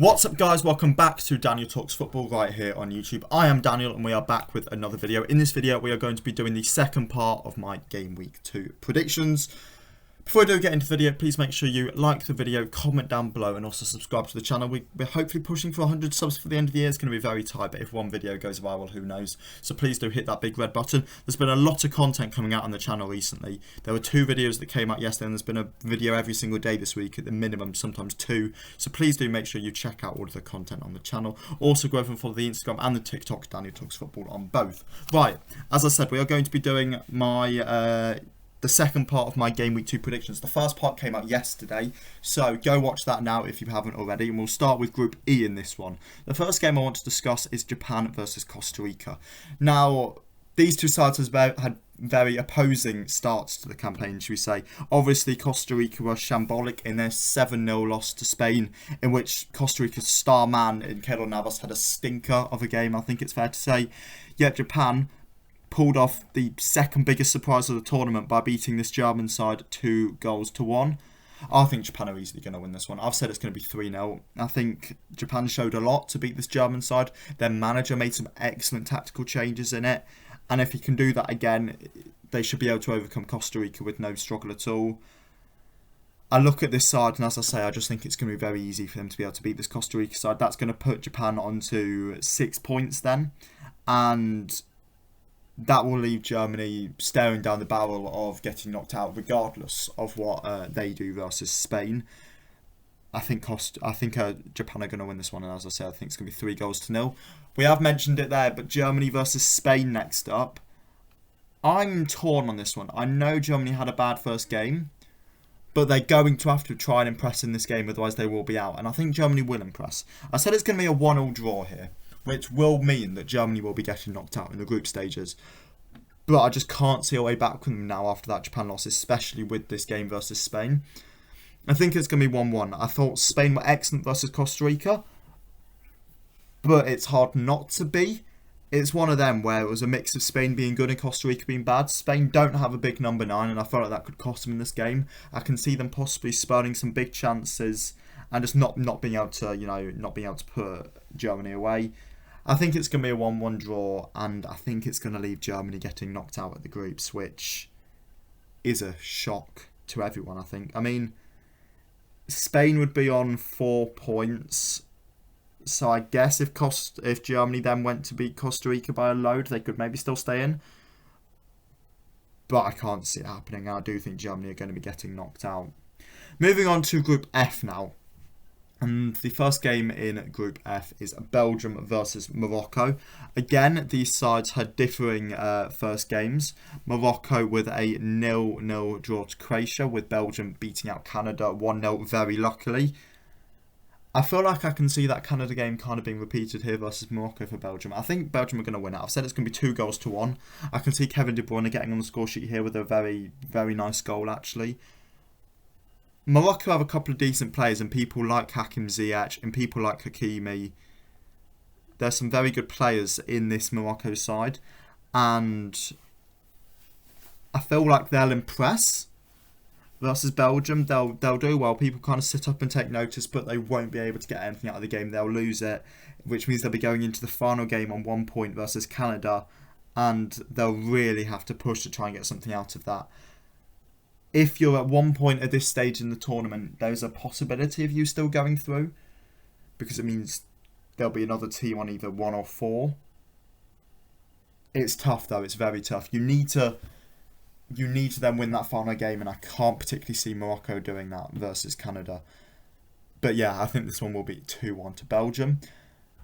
What's up guys, welcome back to Daniel Talks Football right here on YouTube. I am Daniel and we are back with another video. In this video we are going to be doing the second part of my Game Week 2 predictions. Before I do get into the video, please make sure you like the video, comment down below and also subscribe to the channel. We're hopefully pushing for 100 subs for the end of the year. It's going to be very tight, but if one video goes viral, who knows. So please do hit that big red button. There's been a lot of content coming out on the channel recently. There were 2 videos that came out yesterday and there's been a video every single day this week at the minimum, sometimes 2. So please do make sure you check out all of the content on the channel. Also go over and follow the Instagram and the TikTok, Daniel Talks Football on both. Right, as I said, we are going to be doing my... the second part of my Game Week 2 predictions. The first part came out yesterday, so go watch that now if you haven't already. And we'll start with Group E in this one. The first game I want to discuss is Japan versus Costa Rica. Now, these two sides had very opposing starts to the campaign, should we say. Obviously, Costa Rica was shambolic in their 7-0 loss to Spain, in which Costa Rica's star man in Keylor Navas had a stinker of a game, I think it's fair to say. Yet Japan pulled off the second biggest surprise of the tournament by beating this German side 2-1. I think Japan are easily going to win this one. I've said it's going to be 3-0. I think Japan showed a lot to beat this German side. Their manager made some excellent tactical changes in it. And if he can do that again, they should be able to overcome Costa Rica with no struggle at all. I look at this side and as I say, I just think it's going to be very easy for them to be able to beat this Costa Rica side. That's going to put Japan onto 6 points then. And that will leave Germany staring down the barrel of getting knocked out regardless of what they do versus Spain. I think Japan are going to win this one, and as I said, I think it's going to be 3-0. We have mentioned it there, but Germany versus Spain next up. I'm torn on this one. I know Germany had a bad first game, but they're going to have to try and impress in this game, otherwise they will be out. And I think Germany will impress. I said it's going to be a 1-1 draw here, which will mean that Germany will be getting knocked out in the group stages. But I just can't see a way back from them now after that Japan loss, especially with this game versus Spain. I think it's going to be 1-1. I thought Spain were excellent versus Costa Rica, but it's hard not to be. It's one of them where it was a mix of Spain being good and Costa Rica being bad. Spain don't have a big number 9, and I felt like that could cost them in this game. I can see them possibly spurning some big chances and just not being able to put Germany away. I think it's going to be a 1-1 draw, and I think it's going to leave Germany getting knocked out at the groups, which is a shock to everyone, I think. I mean, Spain would be on 4 points, so I guess if Germany then went to beat Costa Rica by a load, they could maybe still stay in. But I can't see it happening. I do think Germany are going to be getting knocked out. Moving on to Group F now. And the first game in Group F is Belgium versus Morocco. Again, these sides had differing first games. Morocco with a 0-0 draw to Croatia, with Belgium beating out Canada 1-0 very luckily. I feel like I can see that Canada game kind of being repeated here versus Morocco for Belgium. I think Belgium are going to win it. I've said it's going to be 2-1. I can see Kevin De Bruyne getting on the score sheet here with a very, very nice goal actually. Morocco have a couple of decent players and people like Hakim Ziyech and people like Hakimi. There's some very good players in this Morocco side, and I feel like they'll impress versus Belgium. They'll do well. People kind of sit up and take notice, but they won't be able to get anything out of the game. They'll lose it, which means they'll be going into the final game on 1 point versus Canada, and they'll really have to push to try and get something out of that. If you're at 1 point at this stage in the tournament, there's a possibility of you still going through, because it means there'll be another team on either 1 or 4. It's tough though. It's very tough. You need to then win that final game, and I can't particularly see Morocco doing that versus Canada. But yeah, I think this one will be 2-1 to Belgium.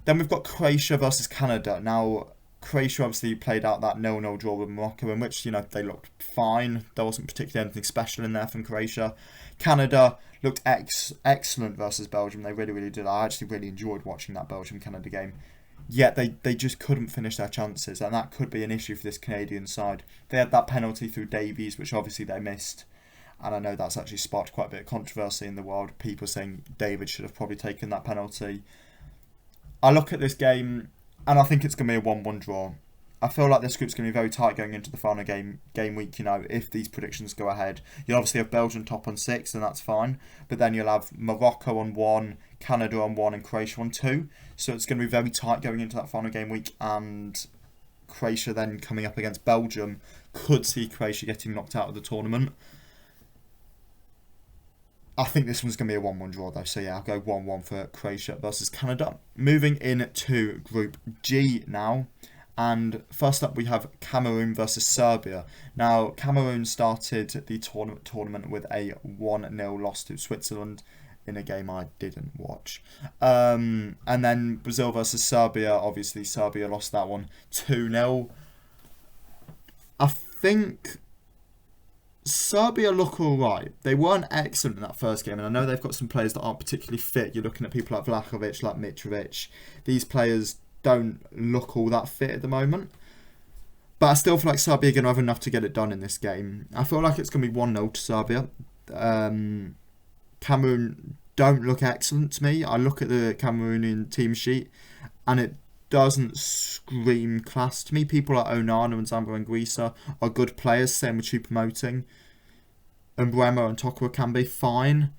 Then we've got Croatia versus Canada. Now, Croatia obviously played out that 0-0 draw with Morocco, in which, they looked fine. There wasn't particularly anything special in there from Croatia. Canada looked excellent versus Belgium. They really, really did. I actually really enjoyed watching that Belgium-Canada game. Yet they just couldn't finish their chances, and that could be an issue for this Canadian side. They had that penalty through Davies, which obviously they missed. And I know that's actually sparked quite a bit of controversy in the world. People saying David should have probably taken that penalty. I look at this game, and I think it's going to be a 1-1 draw. I feel like this group's going to be very tight going into the final game week, you know, if these predictions go ahead. You'll obviously have Belgium top on 6, and that's fine. But then you'll have Morocco on 1, Canada on 1, and Croatia on 2. So it's going to be very tight going into that final game week. And Croatia then coming up against Belgium could see Croatia getting knocked out of the tournament. I think this one's going to be a 1-1 draw though. So yeah, I'll go 1-1 for Croatia versus Canada. Moving into Group G now. And first up, we have Cameroon versus Serbia. Now, Cameroon started the tournament with a 1-0 loss to Switzerland in a game I didn't watch. And then Brazil versus Serbia. Obviously, Serbia lost that one 2-0. I think Serbia look alright. They weren't excellent in that first game. And I know they've got some players that aren't particularly fit. You're looking at people like Vlahovic, like Mitrovic. These players don't look all that fit at the moment. But I still feel like Serbia are going to have enough to get it done in this game. I feel like it's going to be 1-0 to Serbia. Cameroon don't look excellent to me. I look at the Cameroonian team sheet and it doesn't scream class to me. People like Onana and Zambo Anguissa are good players, same with Choupo-Moting. And Bremo and Tokyo can be fine.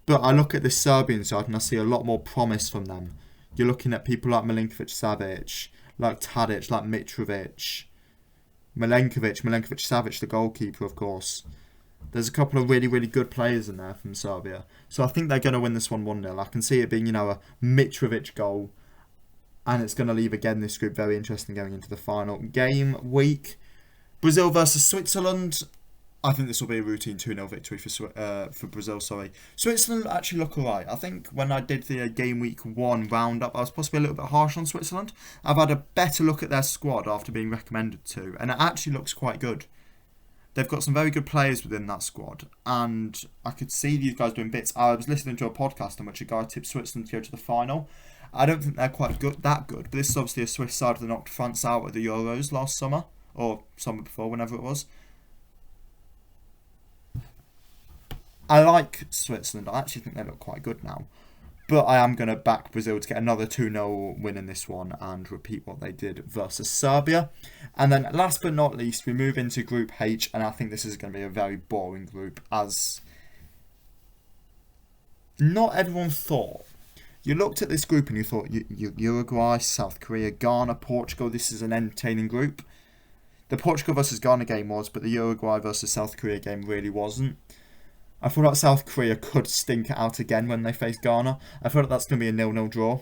But I look at this Serbian side and I see a lot more promise from them. You're looking at people like Milinkovic-Savic, like Tadic, like Mitrovic, Milinkovic-Savic, the goalkeeper, of course. There's a couple of really, really good players in there from Serbia. So I think they're going to win this one 1-0. I can see it being, you know, a Mitrovic goal. And it's going to leave, again, this group very interesting going into the final game week. Brazil versus Switzerland. I think this will be a routine 2-0 victory for Brazil. Switzerland actually look alright. I think when I did the game week 1 roundup, I was possibly a little bit harsh on Switzerland. I've had a better look at their squad after being recommended to, and it actually looks quite good. They've got some very good players within that squad, and I could see these guys doing bits. I was listening to a podcast in which a guy tipped Switzerland to go to the final. I don't think they're quite that good, but this is obviously a Swiss side that knocked France out at the Euros last summer, or summer before, whenever it was. I like Switzerland. I actually think they look quite good now. But I am going to back Brazil to get another 2-0 win in this one and repeat what they did versus Serbia. And then last but not least, we move into Group H. And I think this is going to be a very boring group, as not everyone thought. You looked at this group and you thought Uruguay, South Korea, Ghana, Portugal. This is an entertaining group. The Portugal versus Ghana game was, but the Uruguay versus South Korea game really wasn't. I feel like South Korea could stink it out again when they face Ghana. I feel like that's going to be a 0-0 draw.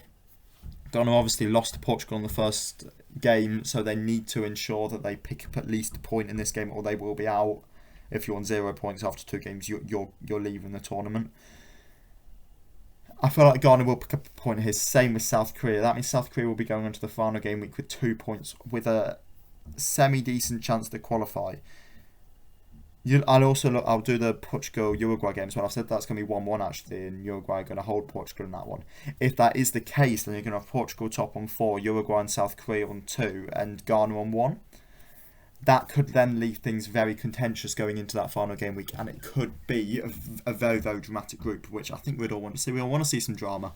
Ghana obviously lost to Portugal in the first game, so they need to ensure that they pick up at least a point in this game, or they will be out. If you're on 0 points after 2 games, you're leaving the tournament. I feel like Ghana will pick up a point here. Same with South Korea. That means South Korea will be going on to the final game week with 2 points, with a semi-decent chance to qualify. I'll do the Portugal-Uruguay game as well. I've said that's going to be 1-1 actually, and Uruguay are going to hold Portugal in that one. If that is the case, then you're going to have Portugal top on 4, Uruguay and South Korea on 2, and Ghana on 1. That could then leave things very contentious going into that final game week, and it could be a very, very dramatic group, which I think we'd all want to see. We all want to see some drama.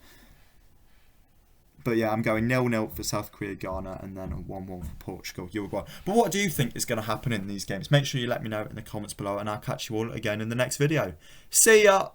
But yeah, I'm going 0-0 for South Korea, Ghana, and then a 1-1 for Portugal, Uruguay. But what do you think is going to happen in these games? Make sure you let me know in the comments below, and I'll catch you all again in the next video. See ya!